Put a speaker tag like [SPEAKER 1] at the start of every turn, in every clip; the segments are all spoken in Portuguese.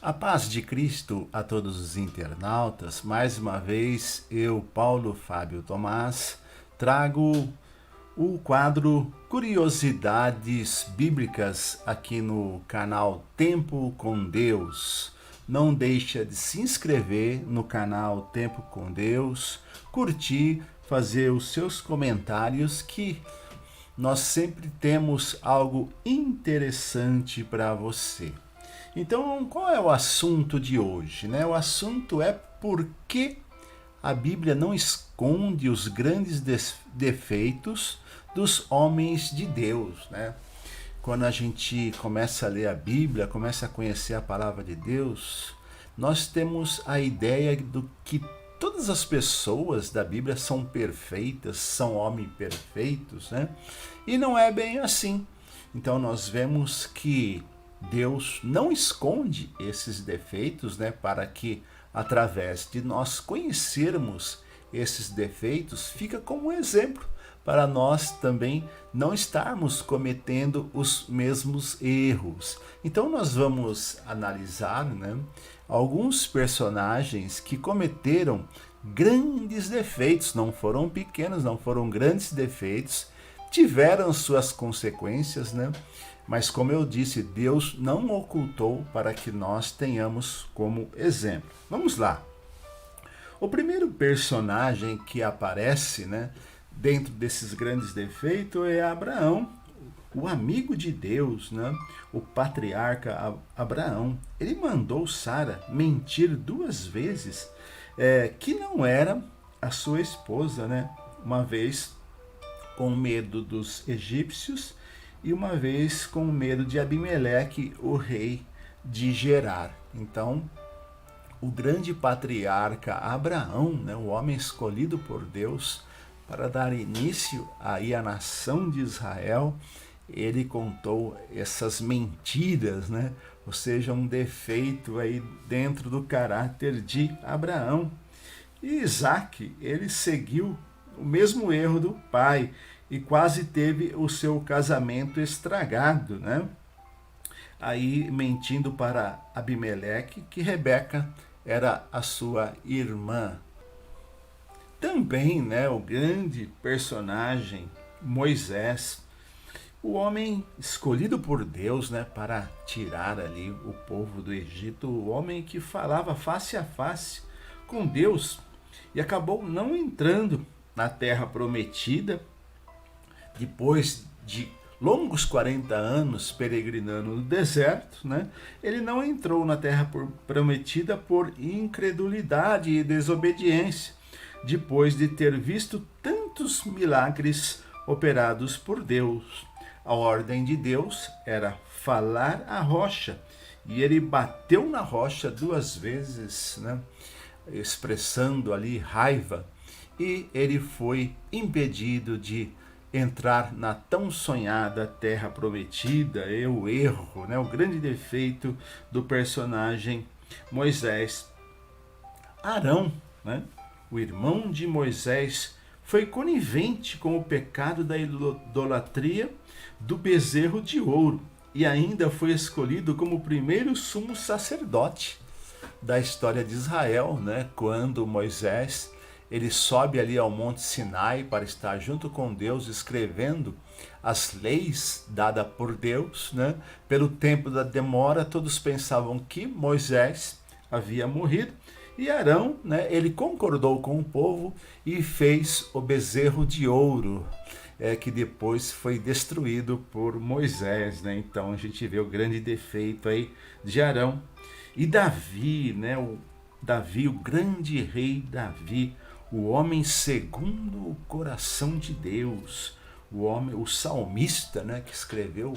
[SPEAKER 1] A paz de Cristo a todos os internautas. Mais uma vez, eu, Paulo Fábio Tomás, trago o quadro Curiosidades Bíblicas aqui no canal Tempo com Deus. Não deixa de se inscrever no canal Tempo com Deus, curtir, fazer os seus comentários que nós sempre temos algo interessante para você. Então, qual é o assunto de hoje, né? O assunto é por que a Bíblia não esconde os grandes defeitos dos homens de Deus, né? Quando a gente começa a ler a Bíblia, começa a conhecer a palavra de Deus, nós temos a ideia do que todas as pessoas da Bíblia são perfeitas, são homens perfeitos, né? E não é bem assim. Então nós vemos que Deus não esconde esses defeitos, né, para que através de nós conhecermos esses defeitos, fica como exemplo para nós também não estarmos cometendo os mesmos erros. Então nós vamos analisar, né, alguns personagens que cometeram grandes defeitos, não foram pequenos, não foram grandes defeitos, tiveram suas consequências, né? Mas como eu disse, Deus não ocultou para que nós tenhamos como exemplo. Vamos lá. O primeiro personagem que aparece, né, dentro desses grandes defeitos é Abraão, o amigo de Deus, né? O patriarca Abraão. Ele mandou Sara mentir 2 vezes que não era a sua esposa, né? Uma vez com medo dos egípcios e uma vez com medo de Abimeleque, o rei de Gerar. Então, o grande patriarca Abraão, né, o homem escolhido por Deus para dar início aí à nação de Israel, ele contou essas mentiras, né? Ou seja, um defeito aí dentro do caráter de Abraão. E Isaac, ele seguiu o mesmo erro do pai e quase teve o seu casamento estragado, né? Aí mentindo para Abimeleque que Rebeca era a sua irmã. Também, né, o grande personagem Moisés, o homem escolhido por Deus, né, para tirar ali o povo do Egito, o homem que falava face a face com Deus e acabou não entrando na terra prometida, depois de longos 40 anos peregrinando no deserto, né? Ele não entrou na terra prometida por incredulidade e desobediência, depois de ter visto tantos milagres operados por Deus. A ordem de Deus era falar à rocha, e ele bateu na rocha 2 vezes, né? Expressando ali raiva, e ele foi impedido de entrar na tão sonhada terra prometida. É o erro, né? O grande defeito do personagem Moisés. Arão, né? O irmão de Moisés, foi conivente com o pecado da idolatria do bezerro de ouro e ainda foi escolhido como o primeiro sumo sacerdote da história de Israel, né? Quando Moisés ele sobe ali ao Monte Sinai para estar junto com Deus, escrevendo as leis dadas por Deus, né? Pelo tempo da demora, todos pensavam que Moisés havia morrido. E Arão, né, ele concordou com o povo e fez o bezerro de ouro, que depois foi destruído por Moisés, né? Então a gente vê o grande defeito aí de Arão. E Davi, né, o grande rei Davi, o homem segundo o coração de Deus, o salmista, né, que escreveu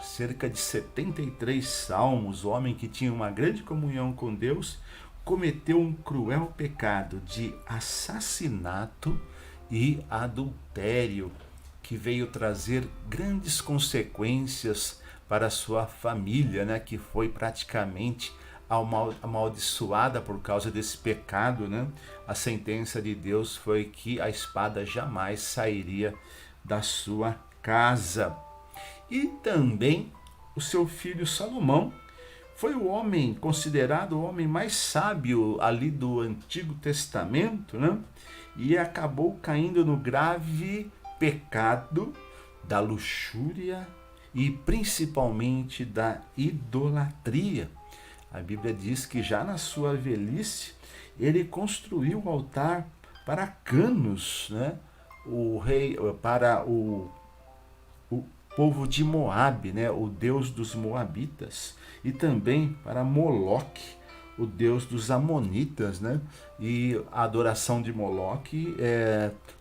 [SPEAKER 1] cerca de 73 salmos, o homem que tinha uma grande comunhão com Deus, cometeu um cruel pecado de assassinato e adultério, que veio trazer grandes consequências para a sua família, né, que foi praticamente amaldiçoada por causa desse pecado, né? A sentença de Deus foi que a espada jamais sairia da sua casa. E também o seu filho Salomão foi o homem considerado o homem mais sábio ali do Antigo Testamento, né? E acabou caindo no grave pecado da luxúria e principalmente da idolatria. A Bíblia diz que já na sua velhice ele construiu o altar para Canos, né? O rei, para o povo de Moabe, né? O deus dos moabitas, e também para Moloque, o deus dos amonitas, né? E a adoração de Moloque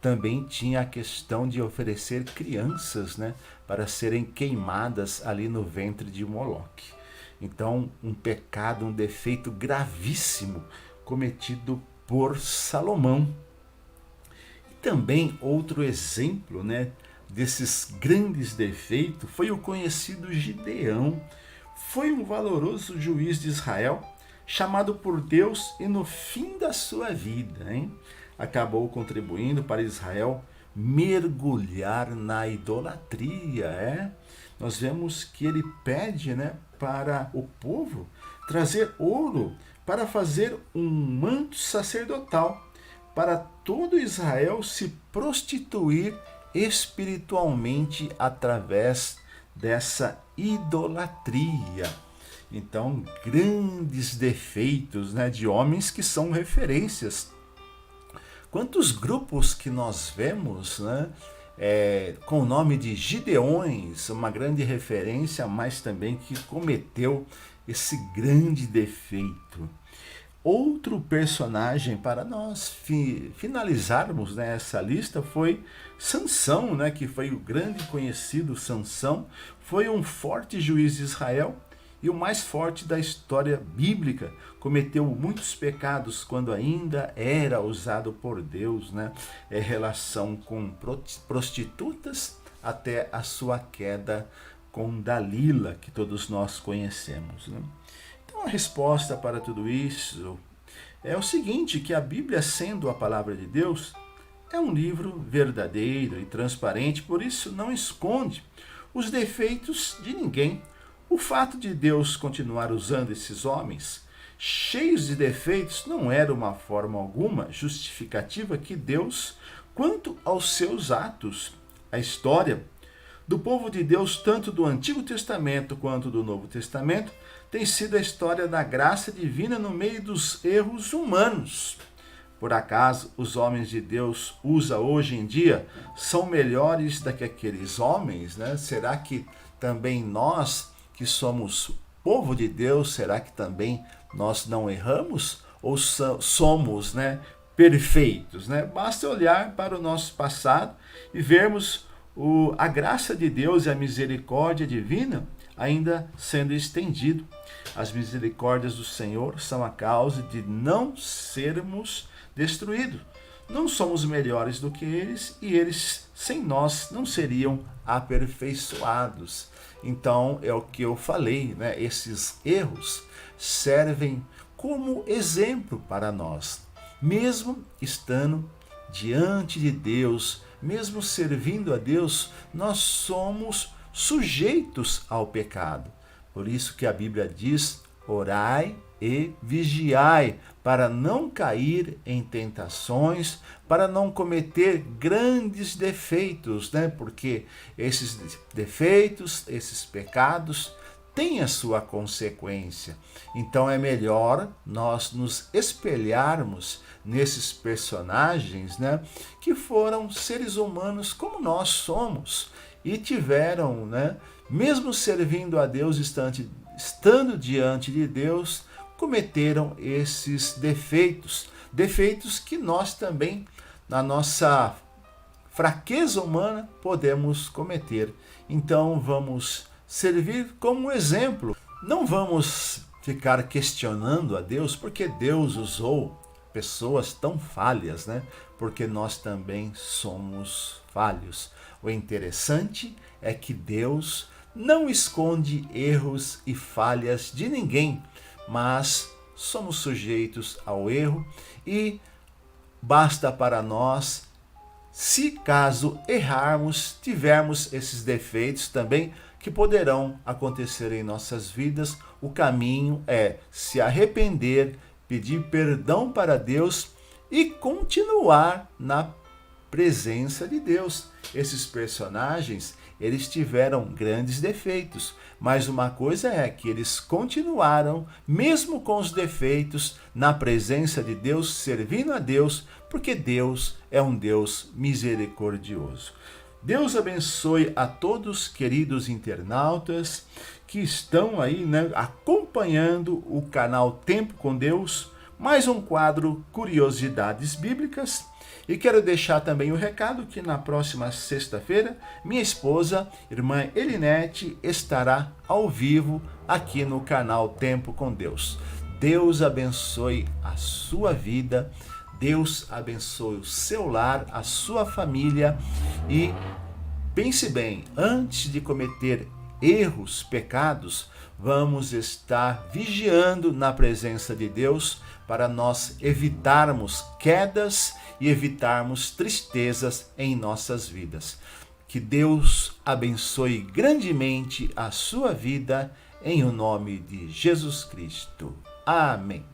[SPEAKER 1] também tinha a questão de oferecer crianças, né? Para serem queimadas ali no ventre de Moloque. Então, um pecado, um defeito gravíssimo cometido por Salomão. E também outro exemplo, né, desses grandes defeitos foi o conhecido Gideão. Foi um valoroso juiz de Israel, chamado por Deus e no fim da sua vida, hein, acabou contribuindo para Israel mergulhar na idolatria. Nós vemos que ele pede, né, para o povo trazer ouro para fazer um manto sacerdotal, para todo Israel se prostituir espiritualmente através dessa idolatria. Então, grandes defeitos, né, de homens que são referências. Quantos grupos que nós vemos, né, com o nome de Gideões, uma grande referência, mas também que cometeu esse grande defeito. Outro personagem para nós finalizarmos, né, essa lista foi Sansão, né, que foi o grande conhecido Sansão, foi um forte juiz de Israel e o mais forte da história bíblica. Cometeu muitos pecados quando ainda era usado por Deus, né, relação com prostitutas até a sua queda com Dalila, que todos nós conhecemos, né? Então a resposta para tudo isso é o seguinte, que a Bíblia, sendo a palavra de Deus, é um livro verdadeiro e transparente, por isso não esconde os defeitos de ninguém. O fato de Deus continuar usando esses homens cheios de defeitos não era uma forma alguma justificativa que Deus, quanto aos seus atos, a história do povo de Deus, tanto do Antigo Testamento quanto do Novo Testamento, tem sido a história da graça divina no meio dos erros humanos. Por acaso os homens de Deus hoje em dia são melhores do que aqueles homens, né? Será que também nós, que somos povo de Deus, será que também nós não erramos? Ou somos, né, perfeitos, né? Basta olhar para o nosso passado e vermos a graça de Deus e a misericórdia divina ainda sendo estendido. As misericórdias do Senhor são a causa de não sermos destruídos. Não somos melhores do que eles e eles sem nós não seriam aperfeiçoados. Então é o que eu falei, né? Esses erros servem como exemplo para nós, mesmo estando diante de Deus, mesmo servindo a Deus, nós somos sujeitos ao pecado. Por isso que a Bíblia diz: orai e vigiai, para não cair em tentações, para não cometer grandes defeitos, né? Porque esses defeitos, esses pecados, têm a sua consequência. Então é melhor nós nos espelharmos nesses personagens, né, que foram seres humanos como nós somos e tiveram, né, mesmo servindo a Deus, estando diante de Deus, cometeram esses defeitos que nós também, na nossa fraqueza humana, podemos cometer. Então vamos servir como exemplo. Não vamos ficar questionando a Deus, porque Deus usou pessoas tão falhas, né? Porque nós também somos falhos. O interessante é que Deus não esconde erros e falhas de ninguém, mas somos sujeitos ao erro e basta para nós, se caso errarmos, tivermos esses defeitos também que poderão acontecer em nossas vidas, o caminho é se arrepender, pedir perdão para Deus e continuar na presença de Deus. Esses personagens, eles tiveram grandes defeitos, mas uma coisa é que eles continuaram, mesmo com os defeitos, na presença de Deus, servindo a Deus, porque Deus é um Deus misericordioso. Deus abençoe a todos, queridos internautas, que estão aí, acompanhando o canal Tempo com Deus, mais um quadro Curiosidades Bíblicas. E quero deixar também o recado que na próxima sexta-feira, minha esposa, irmã Elinete, estará ao vivo aqui no canal Tempo com Deus. Deus abençoe a sua vida, Deus abençoe o seu lar, a sua família e pense bem, antes de cometer erros, pecados, vamos estar vigiando na presença de Deus para nós evitarmos quedas e evitarmos tristezas em nossas vidas. Que Deus abençoe grandemente a sua vida em o nome de Jesus Cristo. Amém.